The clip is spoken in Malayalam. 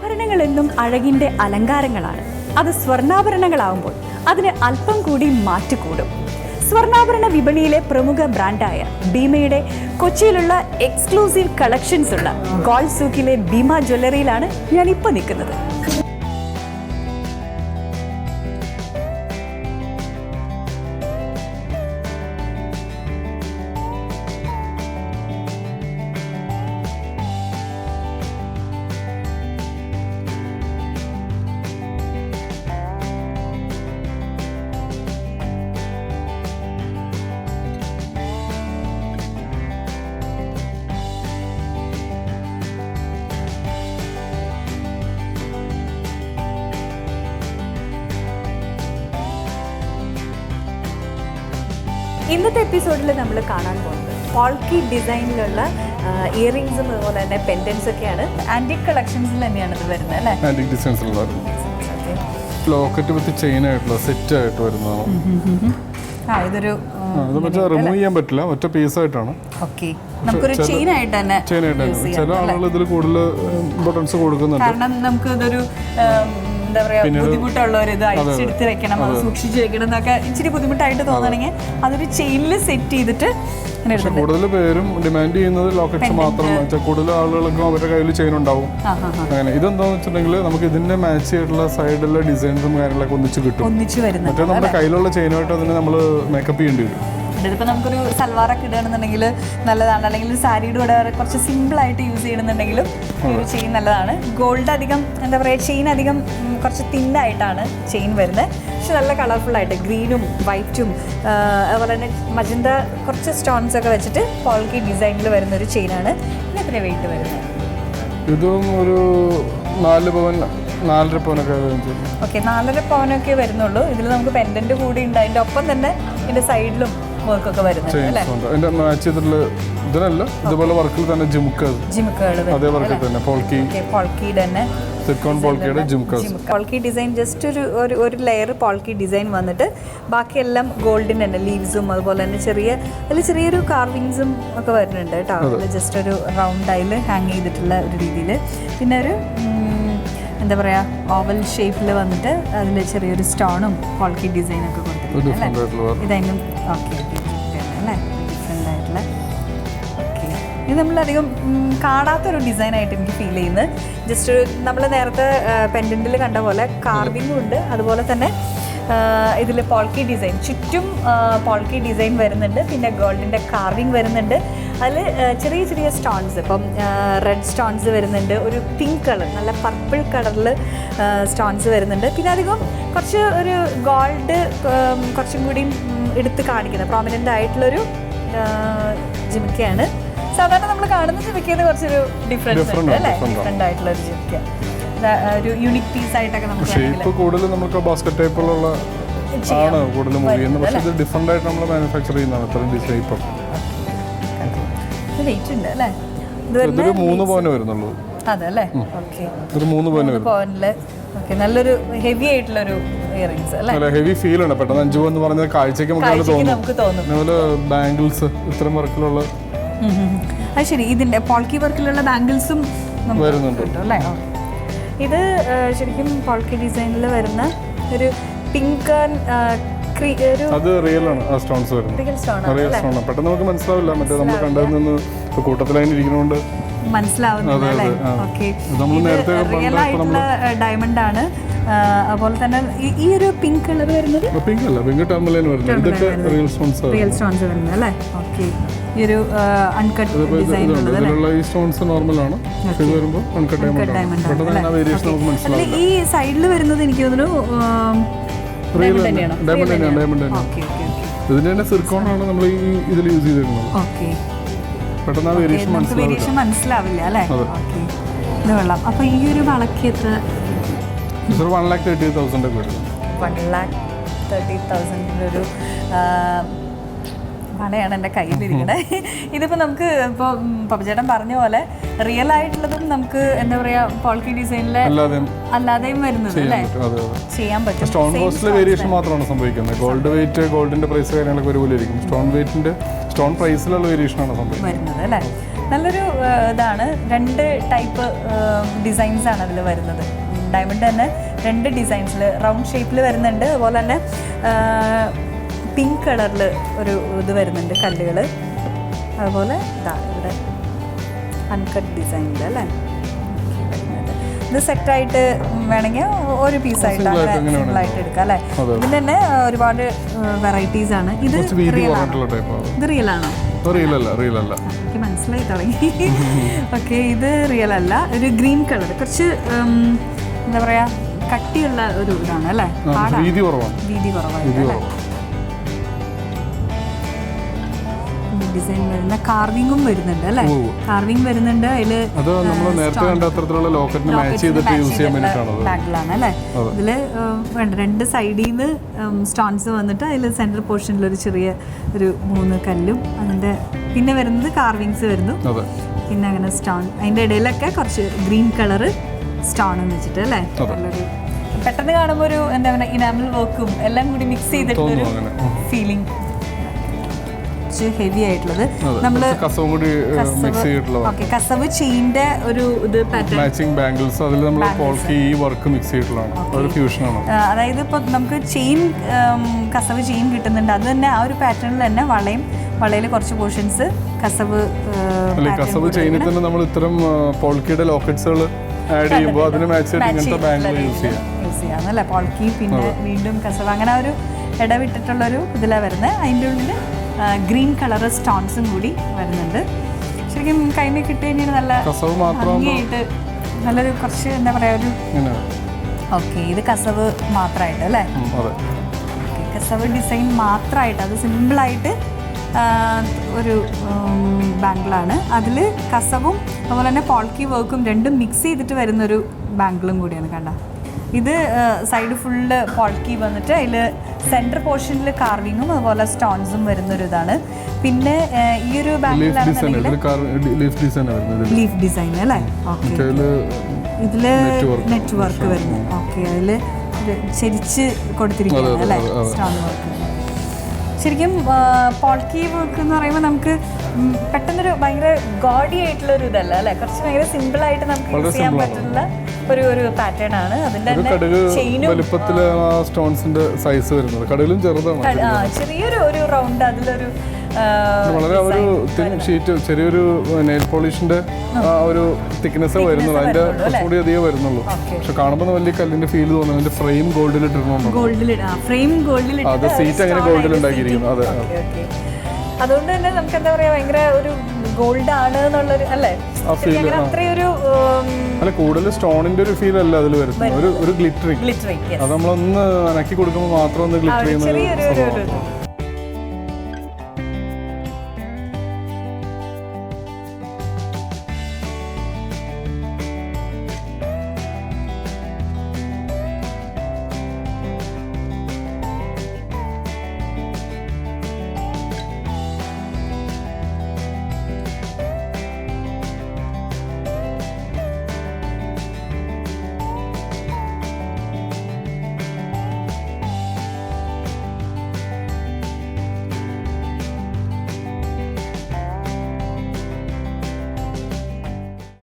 ആഭരണങ്ങൾ എന്നും അഴകിന്റെ അലങ്കാരങ്ങളാണ്. അത് സ്വർണ്ണാഭരണങ്ങളാവുമ്പോൾ അതിന് അല്പം കൂടി മാറ്റുകൂടും. സ്വർണ്ണാഭരണ വിപണിയിലെ പ്രമുഖ ബ്രാൻഡായ ഭീമയുടെ കൊച്ചിയിലുള്ള എക്സ്ക്ലൂസീവ് കളക്ഷൻസ് ഉള്ള ഗോൾഡ് സൂക്കിലെ ഭീമ ജ്വല്ലറിയിലാണ് ഞാൻ ഇപ്പോൾ നിൽക്കുന്നത്. ഇന്നത്തെ എപ്പിസോഡിൽ നമ്മൾ കാണാൻ പോകുന്നത് പോൾക്കി ഡിസൈനിലുള്ള ഇയറിംഗ്സും അതുപോലെ തന്നെ പെൻഡൻസ് ഒക്കെയാണ്. ആന്റിക് കളക്ഷൻസിൽ തന്നെയാണ് ഇത് വരുന്നത് അല്ലേ? ആന്റിക് ഡിസൈൻസിലുള്ള ലോക്കറ്റ് വിത്ത് ചെയിൻ ആയിട്ടുള്ള സെറ്റ് ആയിട്ട് വരുന്നതാണ്. ഇതൊരു റിമൂവ് ചെയ്യാൻ പറ്റില്ല, ഒറ്റ പീസ് ആയിട്ടാണ്. ഓക്കെ, നമുക്കൊരു ചെയിൻ ആയിട്ട് തന്നെ ചില ആളുകൾ ഇതിൽ കൂടുതൽ ഇമ്പോർട്ടൻസ് കൊടുക്കുന്നുണ്ട്. കാരണം നമുക്ക് ഇതൊരു എന്താ പറയാ ബുദ്ധിമുട്ടുള്ളവർ ഇത് അഴിച്ചെടുത്ത് വെക്കണം, അത് സൂക്ഷിച്ച് വെക്കണം എന്നൊക്കെ ഇച്ചിരി ബുദ്ധിമുട്ടായിട്ട് തോന്നണമെങ്കിൽ അതൊരു ചെയിനിൽ സെറ്റ് ചെയ്തിട്ട് കൂടുതൽ പേരും ഡിമാൻഡ് ചെയ്യുന്നത് ലോക്കറ്റ്സ് മാത്രം. കൂടുതൽ ആളുകൾക്കും അവരുടെ കയ്യിൽ ചെയിൻ ഉണ്ടാവും. അങ്ങനെ ഇതെന്താന്ന് വെച്ചിട്ടുണ്ടെങ്കിൽ നമുക്ക് ഇതിന്റെ മാച്ച് ചെയ്തിട്ടുള്ള സൈഡിലെ ഡിസൈൻസും കാര്യങ്ങളൊക്കെ ഒന്നിച്ച് കിട്ടും. മറ്റേ നമ്മുടെ കയ്യിലുള്ള ചെയിനായിട്ട് അതിന് നമ്മൾ മേക്കപ്പ് ചെയ്യേണ്ടി വരും. ഇതിപ്പോൾ നമുക്കൊരു സൽവാറൊക്കെ ഇടുകയാണെന്നുണ്ടെങ്കിൽ നല്ലതാണ്, അല്ലെങ്കിൽ ഒരു സാരിയുടെ കൂടെ കുറച്ച് സിമ്പിളായിട്ട് യൂസ് ചെയ്യണമെന്നുണ്ടെങ്കിലും ഒരു ചെയിൻ നല്ലതാണ്. ഗോൾഡ് അധികം എന്താ പറയുക, ചെയിൻ അധികം കുറച്ച് തിന്നായിട്ടാണ് ചെയിൻ വരുന്നത്. പക്ഷെ നല്ല കളർഫുള്ളായിട്ട് ഗ്രീനും വൈറ്റും അതുപോലെ തന്നെ മജന്ത കുറച്ച് സ്റ്റോൺസ് ഒക്കെ വെച്ചിട്ട് പോൾക്കി ഡിസൈനിൽ വരുന്ന ഒരു ചെയിനാണ്. ഇതിന് എത്ര വെയിറ്റ് വരുന്നത്? ഇതും ഒരു 4 പവൻ 4.5 പവനൊക്കെ. ഓക്കെ, 4.5 പവനൊക്കെ വരുന്നുള്ളൂ. ഇതിൽ നമുക്ക് പെൻഡന്റ് കൂടി ഉണ്ട്, അതിൻ്റെ ഒപ്പം തന്നെ ഇതിൻ്റെ സൈഡിലും വർക്കൊക്കെ വരുന്നുണ്ട് അല്ലേ? ഇതുപോലെ വർക്കിൽ തന്നെ ജിമുക്കുകൾ അതേ വർക്കിൽ തന്നെ പോൾക്കി തന്നെ പോൾക്കി ഡിസൈൻ ജസ്റ്റ് ഒരു ലെയർ പോൾക്കി ഡിസൈൻ വന്നിട്ട് ബാക്കിയെല്ലാം ഗോൾഡിന് തന്നെ ലീവ്സും അതുപോലെ തന്നെ ചെറിയൊരു കാർവിങ്സും ഒക്കെ വരുന്നുണ്ട് കേട്ടോ. അതിൽ ജസ്റ്റ് ഒരു റൗണ്ട് ആയിൽ ഹാങ് ചെയ്തിട്ടുള്ള ഒരു രീതിയിൽ. പിന്നെ ഒരു എന്താ പറയുക ഓവൽ ഷേപ്പിൽ വന്നിട്ട് അതിൽ ചെറിയൊരു സ്റ്റോണും പോൾക്കി ഡിസൈനൊക്കെ കൊടുത്തിട്ടുണ്ട്. ഇതായാലും ഓക്കെ അല്ലേ, ഡിഫറെൻ്റ് ആയിട്ടുള്ള. ഓക്കെ, ഇത് നമ്മളധികം കാണാത്തൊരു ഡിസൈനായിട്ട് എനിക്ക് ഫീൽ ചെയ്യുന്നത്. ജസ്റ്റ് നമ്മൾ നേരത്തെ പെൻഡൻറ്റിൽ കണ്ട പോലെ കാർവിങ്ങും ഉണ്ട്, അതുപോലെ തന്നെ ഇതിൽ പോൾക്കി ഡിസൈൻ ചുറ്റും പോൾക്കി ഡിസൈൻ വരുന്നുണ്ട്. പിന്നെ ഗോൾഡിൻ്റെ കാർവിങ് വരുന്നുണ്ട്. അതിൽ ചെറിയ സ്റ്റോൺസ്, ഇപ്പം റെഡ് സ്റ്റോൺസ് വരുന്നുണ്ട്, ഒരു പിങ്ക് കളർ നല്ല പർപ്പിൾ കളറിൽ സ്റ്റോൺസ് വരുന്നുണ്ട്. പിന്നെ അധികം കുറച്ച് ഒരു ഗോൾഡ് കുറച്ചും കൂടി എടുത്ത് കാണിക്കുന്ന പ്രോമിനൻ്റ് ആയിട്ടുള്ളൊരു ജിമിക്കയാണ്. സാധാരണ നമ്മൾ കാണുന്ന ജിമിക്കയിൽ കുറച്ചൊരു ഡിഫറൻസ് ഉണ്ട് അല്ലേ? ഡിഫറെൻ്റ് ആയിട്ടുള്ള ഒരു ജിമിക്ക, ഒരു യൂണിക് പീസ് ആയിട്ടൊക്കെ നമുക്ക് കൂടുതൽ നമുക്ക് ബാസ്ക്കറ്റ് ടൈപ്പുള്ള ആണ് കൂടുതൽ മൂവ് ചെയ്യുന്നത്. പക്ഷേ ഇത് ഡിഫറെൻ്റ് ആയിട്ട് നമ്മൾ മാനുഫാക്ചർ ചെയ്യുന്നതാണ് ഇത്രയും ഡിസൈൻ. ഇപ്പം വെയിറ്റ് ഉണ്ട് അല്ലേ? ഇതൊരു 3 പവന് വരുന്നുള്ളൂ. അതെ അല്ലേ? ഓക്കെ, ഒരു 3 പവനില്. ഓക്കെ, നല്ലൊരു ഹെവി ആയിട്ടുള്ളൊരു ഇയറിംഗ്സ് അല്ലേ? നല്ല ഹെവി ഫീൽ ആണ്. പെട്ടെന്ന് 5 പവൻ എന്ന് പറഞ്ഞാൽ കാഴ്ചയ്ക്ക് നമുക്ക് തോന്നും. അതുപോലെ ബാംഗിൾസ് ഇത്തരം വർക്കിലുള്ള അത് ശരി, ഇതിന്റെ പോൾക്കി വർക്കിലുള്ള ബാംഗിൾസും വരുന്നുണ്ട് അല്ലേ? ഇത് ശരിക്കും പോൾക്കി ഡിസൈനിൽ വരുന്ന ഒരു പിങ്ക് അത് റിയൽ ആണ്. ആ സ്റ്റോൺസ് വരുന്നത് റിയൽ സ്റ്റോൺ. പെട്ടെന്ന് നമുക്ക് മനസ്സിലാവില്ല, മറ്റേ നമ്മൾ കണ്ടതിൽ നിന്ന് കൂട്ടത്തിലായി ഇരിക്കുന്നതുകൊണ്ട് മനസ്സിലാവുന്നില്ല. റിയൽ ആയിട്ടുള്ള ഡയമണ്ട് ആണ്. അതുപോലെ തന്നെ ഈ ഒരു പിങ്ക് കളർ വരുന്നത് പിങ്ക് അല്ല, പിങ്ക് ടർമലൈൻ വരുന്നത്. ഇതൊക്കെ റിയൽ സ്റ്റോൺസ് വരുന്നത് അല്ലേ? ഓക്കെ, ഈ ഒരു അൺകട്ട് ഡിസൈൻ ഉള്ളത്. ഈ സ്റ്റോൺസ് നോർമൽ ആണ്, ഇത് വരുമ്പോൾ അൺകട്ട് ഡയമണ്ട് ആണ്. പെട്ടെന്ന് ആ വേരിയേഷൻ നമുക്ക് മനസ്സിലാവില്ല. ഈ സൈഡിൽ വരുന്നത് എനിക്ക് തോന്നുന്നു ഡയമണ്ട് തന്നെയാണ്. ഇതിന്റെ തന്നെ സിർക്കോൺ ആണ് നമ്മൾ ഈ ഇതിൽ യൂസ് ചെയ്തിരുന്നത്. പെട്ടെന്ന് വേരിയേഷൻ മനസ്സിലാവില്ല അല്ലേ? ഇത് കൊള്ളാം. അപ്പൊ ഈ ഒരു വളക്ക് എത്ര? 1,30,000 ഒക്കെ വരും. 1,30,000 ഒരു വളയാണ് എൻ്റെ കയ്യിലിരിക്കുന്നത്. ഇതിപ്പോൾ നമുക്ക് ഇപ്പോൾ പപ്പചേട്ടൻ പറഞ്ഞ പോലെ റിയൽ ആയിട്ടുള്ളതും നമുക്ക് എന്താ പറയുക പോൾക്കി ഡിസൈനിലെ അല്ലാതെയും വരുന്നത് അല്ലേ? ചെയ്യാൻ പറ്റും. സ്റ്റോൺ കോസ്റ്റിലെ വേരിയേഷൻ മാത്രമാണ് സംഭവിക്കുന്നത്. ഗോൾഡ് വെയിറ്റ്, ഗോൾഡിന്റെ പ്രൈസ് കാര്യങ്ങളൊക്കെ ഒരുപോലെ ഇരിക്കും. സ്റ്റോൺ വെയിറ്റിന്റെ സ്റ്റോൺ പ്രൈസിലുള്ള വേരിയേഷൻ ആണ് സംഭവിക്കുന്നത് വരുന്നത് അല്ലേ? നല്ലൊരു ഇതാണ്. 2 ടൈപ്പ് ഡിസൈൻസ് ആണ് അതിൽ വരുന്നത്. ഡയമണ്ട് തന്നെ 2 ഡിസൈൻസിൽ റൗണ്ട് ഷേപ്പിൽ വരുന്നുണ്ട്. അതുപോലെ തന്നെ പിങ്ക് കളറിൽ ഒരു ഇത് വരുന്നുണ്ട് കല്ലുകൾ. അതുപോലെ ഇതാ ഇവിടെ അൺകട്ട് ഡിസൈനിൽ അല്ലേ ഇത് സെറ്റായിട്ട് വേണമെങ്കിൽ ഒരു പീസായിട്ട് അങ്ങനെ സിംഗിളായിട്ട് എടുക്കാം അല്ലേ. ഇതിന് തന്നെ ഒരുപാട് വെറൈറ്റീസ് ആണ്. ഇത് റിയൽ ആണോ? എനിക്ക് മനസ്സിലായി തുടങ്ങി. ഓക്കെ, ഇത് റിയൽ അല്ല. ഒരു ഗ്രീൻ കളർ, കുറച്ച് എന്താ പറയാ കട്ടിയുള്ള ഒരു ഇതാണ് അല്ലേ. വീതി കുറവാണ് അല്ലേ. ഡിസൈൻ വരുന്ന കാർവിംഗും വരുന്നുണ്ട് അല്ലേ. കാർവിംഗ് വരുന്നുണ്ട്. അതില് ബാഗിലാണ് അല്ലേ. ഇതില് വേണ്ട 2 സൈഡിൽ നിന്ന് സ്റ്റോൺസ് വന്നിട്ട് അതിൽ സെന്റർ പോർഷനിൽ ഒരു ചെറിയ ഒരു 3 കല്ലും അതിന്റെ പിന്നെ വരുന്നത് കാർവിങ്സ് വരുന്നു. പിന്നെ അങ്ങനെ സ്റ്റോൺ അതിന്റെ ഇടയിലൊക്കെ കുറച്ച് ഗ്രീൻ കളറ് സ്റ്റോൺ വെച്ചിട്ട് അല്ലേ. നല്ലൊരു പെട്ടെന്ന് കാണുമ്പോൾ ഒരു എന്താ പറയുക ഇനാമൽ വർക്കും എല്ലാം കൂടി മിക്സ് ചെയ്തിട്ടുള്ളൊരു ഫീലിംഗ്. ഹെവി ആയിട്ടുള്ളത് നമ്മള് കസവ് ചെയിന്റെ ഒരു ഇത് അതായത് ഇപ്പൊ നമുക്ക് ചെയിൻ കസവ് ചെയിൻ കിട്ടുന്നുണ്ട്. അത് തന്നെ ആ ഒരു പാറ്റേണിൽ തന്നെ വളയിൽ കുറച്ച് പോർഷൻസ് കസവ് ചെയിനിൽ തന്നെ നമ്മൾ ഇത്തരം പോൾക്കിയുടെ ലോക്കറ്റ്സുകൾ ആഡ് ചെയ്യുമ്പോൾ അതിന് മാച്ച് ചെയ്ത് ഇങ്ങനത്തെ ബാംഗിൾ യൂസ് ചെയ്യാം അല്ലേ. പോൾക്കി പിന്നെ വീണ്ടും കസവ് അങ്ങനെ ഒരു ഇടവിട്ടിട്ടുള്ളൊരു ഇതിലാണ് വരുന്നത്. അതിൻ്റെ ഉള്ളിൽ ഗ്രീൻ കളർ സ്റ്റോൺസും കൂടി വരുന്നുണ്ട്. ശരിക്കും കൈമ കിട്ടുകഴിഞ്ഞാൽ നല്ല ഭംഗിയായിട്ട് നല്ലൊരു കുറച്ച് എന്താ പറയുക ഒരു ഓക്കെ. ഇത് കസവ് മാത്രമായിട്ട് അല്ലേ. കസവ് ഡിസൈൻ മാത്രമായിട്ട് അത് സിമ്പിളായിട്ട് ഒരു ബാംഗിളാണ്. അതിൽ കസവും അതുപോലെ തന്നെ പോൾക്കി വർക്കും രണ്ടും മിക്സ് ചെയ്തിട്ട് വരുന്നൊരു ബാംഗിളും കൂടിയാണ് കണ്ട. ഇത് സൈഡ് ഫുള്ള് പോൾക്കി വന്നിട്ട് അതിൽ സെൻറ്റർ പോർഷനിൽ കാർവിങ്ങും അതുപോലെ സ്റ്റോൺസും വരുന്നൊരു ഇതാണ്. പിന്നെ ഈ ഒരു ബാംഗിളാണെന്നുണ്ടെങ്കിൽ ലീഫ് ഡിസൈൻ അല്ലേ. ഓക്കെ, ഇതിൽ നെറ്റ് വർക്ക് വരുന്നു. ഓക്കെ, അതിൽ ചെരിച്ച് കൊടുത്തിരിക്കുന്നത് അല്ലേ സ്റ്റോൺ വർക്ക്. ശരിക്കും പോൾക്കി വർക്ക് എന്ന് പറയുമ്പോൾ നമുക്ക് പെട്ടെന്നൊരു ഭയങ്കര ഗോഡി ആയിട്ടുള്ളൊരു ഇതല്ല അല്ലേ. കുറച്ച് ഭയങ്കര സിമ്പിളായിട്ട് നമുക്ക് യൂസ് ചെയ്യാൻ പറ്റുന്ന ഒരു പാറ്റേൺ ആണ്. അതിന്റെ ചെറിയൊരു ഒരു റൗണ്ട് അതിലൊരു വളരെ ഒരു തിൻ ഷീറ്റ് ചെറിയൊരു നെയിൽ പോളിഷിന്റെ ഒരു തിക്നെസ് വരുന്നുള്ളൂ. അതിന്റെ കുറച്ചുകൂടി അധികം വരുന്നുള്ളൂ. പക്ഷെ കാണുമ്പോൾ വലിയ കല്ലിന്റെ ഫീൽ തോന്നുന്നു. അതിന്റെ ഫ്രെയിം ഗോൾഡിൽ ഇട്ടിട്ടുണ്ടോ. അത് സീറ്റ് അങ്ങനെ ഗോൾഡിൽ ഉണ്ടാക്കിയിരിക്കുന്നു. അതെ, അതുകൊണ്ട് തന്നെ നമുക്ക് എന്താ പറയാ ഭയങ്കര ഒരു ഗോൾഡ് ആണ് എന്നുള്ളൊരു അല്ലേ. അല്ല, കൂടുതൽ സ്റ്റോണിന്റെ ഒരു ഫീൽ അല്ല അതിൽ വരുന്നത്. ഒരു ഗ്ലിറ്ററിങ് അത് നമ്മളൊന്ന് നക്കി കൊടുക്കുമ്പോൾ മാത്രം ഒന്ന് ഗ്ലിറ്റർ ചെയ്യുന്ന